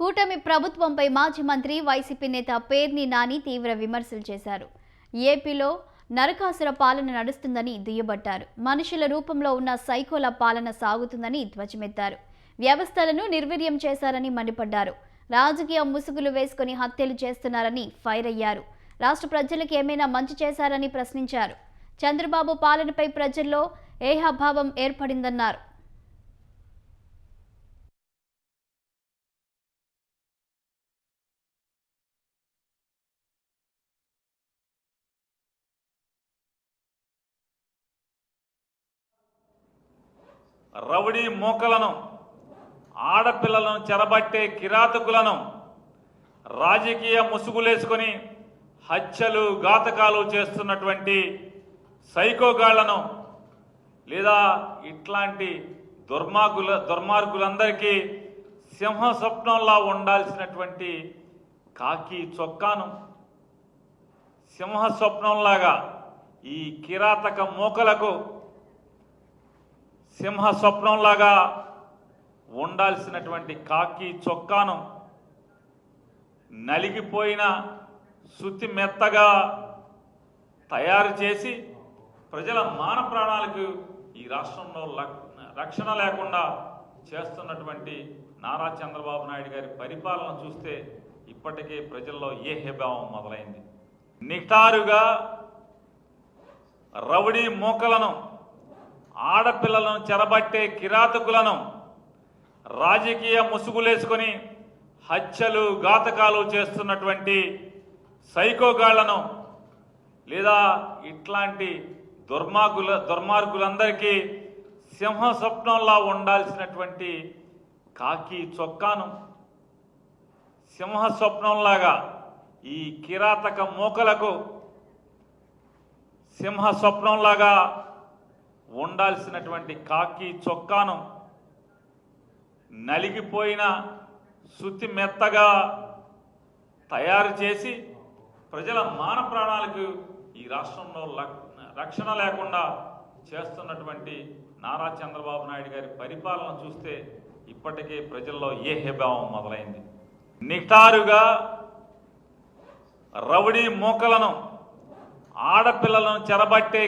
కూటమి ప్రభుత్వంపై మాజీ మంత్రి వైసీపీ నేత పేర్ని నాని తీవ్ర విమర్శలు చేశారు. ఏపీలో నరకాసుర పాలన నడుస్తుందని దుయ్యబట్టారు. మనుషుల రూపంలో ఉన్న సైకోల పాలన సాగుతుందని ధ్వజమెత్తారు. వ్యవస్థలను నిర్వీర్యం చేశారని మండిపడ్డారు. రాజకీయ ముసుగులు వేసుకుని హత్యలు చేస్తున్నారని ఫైర్ అయ్యారు. రాష్ట్ర ప్రజలకు ఏమైనా మంచి చేశారని ప్రశ్నించారు. చంద్రబాబు పాలనపై ప్రజల్లో ఏహాభావం ఏర్పడిందన్నారు. రౌడీ మూకలను, ఆడపిల్లలను చెరబట్టే కిరాతకులను, రాజకీయ ముసుగులేసుకొని హత్యలు ఘాతకాలు చేస్తున్నటువంటి సైకోగాళ్లను లేదా ఇట్లాంటి దుర్మార్గులందరికీ సింహ స్వప్నంలా ఉండాల్సినటువంటి కాకి చొక్కాను సింహ స్వప్నంలాగా ఈ కిరాతక మూకలకు సింహ స్వప్నంలాగా ఉండాల్సినటువంటి కాకి చొక్కాను నలిగిపోయిన శుద్ధి మెత్తగా తయారు చేసి ప్రజల మాన ప్రాణాలకు ఈ రాష్ట్రంలో రక్షణ లేకుండా చేస్తున్నటువంటి నారా చంద్రబాబు నాయుడు గారి పరిపాలన చూస్తే ఇప్పటికే ప్రజల్లో ఏహభావం మొదలైంది. నిటారుగా రౌడీ మూకలను, ఆడపిల్లలను చెరబట్టే కిరాతకులను, రాజకీయ ముసుగులేసుకొని హత్యలు ఘాతకాలు చేస్తున్నటువంటి సైకోగాళ్లను లేదా ఇట్లాంటి దుర్మార్గులందరికీ సింహ స్వప్నంలా ఉండాల్సినటువంటి కాకి చొక్కాను సింహ స్వప్నంలాగా ఈ కిరాతక మూకలకు సింహ స్వప్నంలాగా ఉండాల్సినటువంటి కాకి చొక్కాను నలిగిపోయిన శుద్ధి మెత్తగా తయారు చేసి ప్రజల మాన ప్రాణాలకు ఈ రాష్ట్రంలో రక్షణ లేకుండా చేస్తున్నటువంటి నారా చంద్రబాబు నాయుడు గారి పరిపాలన చూస్తే ఇప్పటికే ప్రజల్లో ఏహభావం మొదలైంది. నిటారుగా రౌడీ మూకలను, ఆడపిల్లలను చెరబట్టే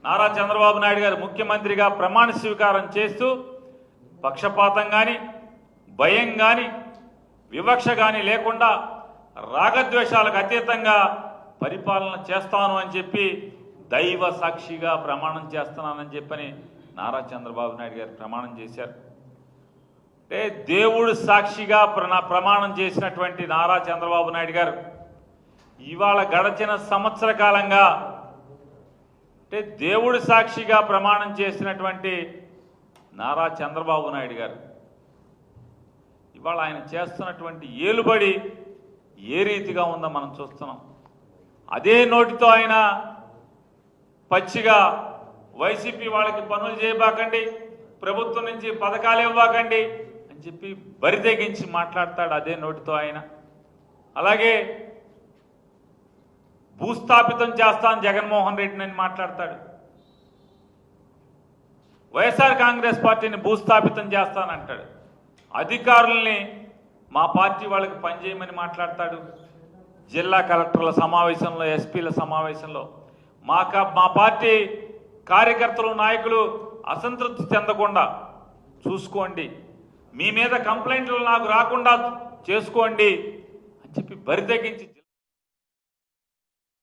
నారా చంద్రబాబు నాయుడు గారు ముఖ్యమంత్రిగా ప్రమాణ స్వీకారం చేస్తూ పక్షపాతం కానీ, భయం కానీ, వివక్ష కానీ లేకుండా రాగద్వేషాలకు అతీతంగా పరిపాలన చేస్తాను అని చెప్పి దైవ సాక్షిగా ప్రమాణం చేస్తున్నానని చెప్పని నారా చంద్రబాబు నాయుడు గారు ప్రమాణం చేశారు. అంటే దేవుడు సాక్షిగా ప్రమాణం చేసినటువంటి నారా చంద్రబాబు నాయుడు గారు ఇవాళ గడచిన సంవత్సర కాలంగా అంటే దేవుడు సాక్షిగా ప్రమాణం చేసినటువంటి నారా చంద్రబాబు నాయుడు గారు ఇవాళ ఆయన చేస్తున్నటువంటి ఏలుబడి ఏ రీతిగా ఉందో మనం చూస్తున్నాం. అదే నోటితో ఆయన పచ్చిగా వైసీపీ వాళ్ళకి పనులు చేయబాకండి, ప్రభుత్వం నుంచి పథకాలు ఇవ్వకండి అని చెప్పి బరితెగించి మాట్లాడతాడు అదే నోటితో ఆయన. అలాగే భూస్థాపితం చేస్తాను జగన్మోహన్ రెడ్డిని అని మాట్లాడతాడు. వైఎస్ఆర్ కాంగ్రెస్ పార్టీని భూస్థాపితం చేస్తానంటాడు. అధికారుల్ని మా పార్టీ వాళ్ళకి పనిచేయమని మాట్లాడతాడు. జిల్లా కలెక్టర్ల సమావేశంలో, ఎస్పీల సమావేశంలో మా పార్టీ కార్యకర్తలు, నాయకులు అసంతృప్తి చెందకుండా చూసుకోండి, మీ మీద కంప్లైంట్లు నాకు రాకుండా చేసుకోండి అని చెప్పి బరితెగించి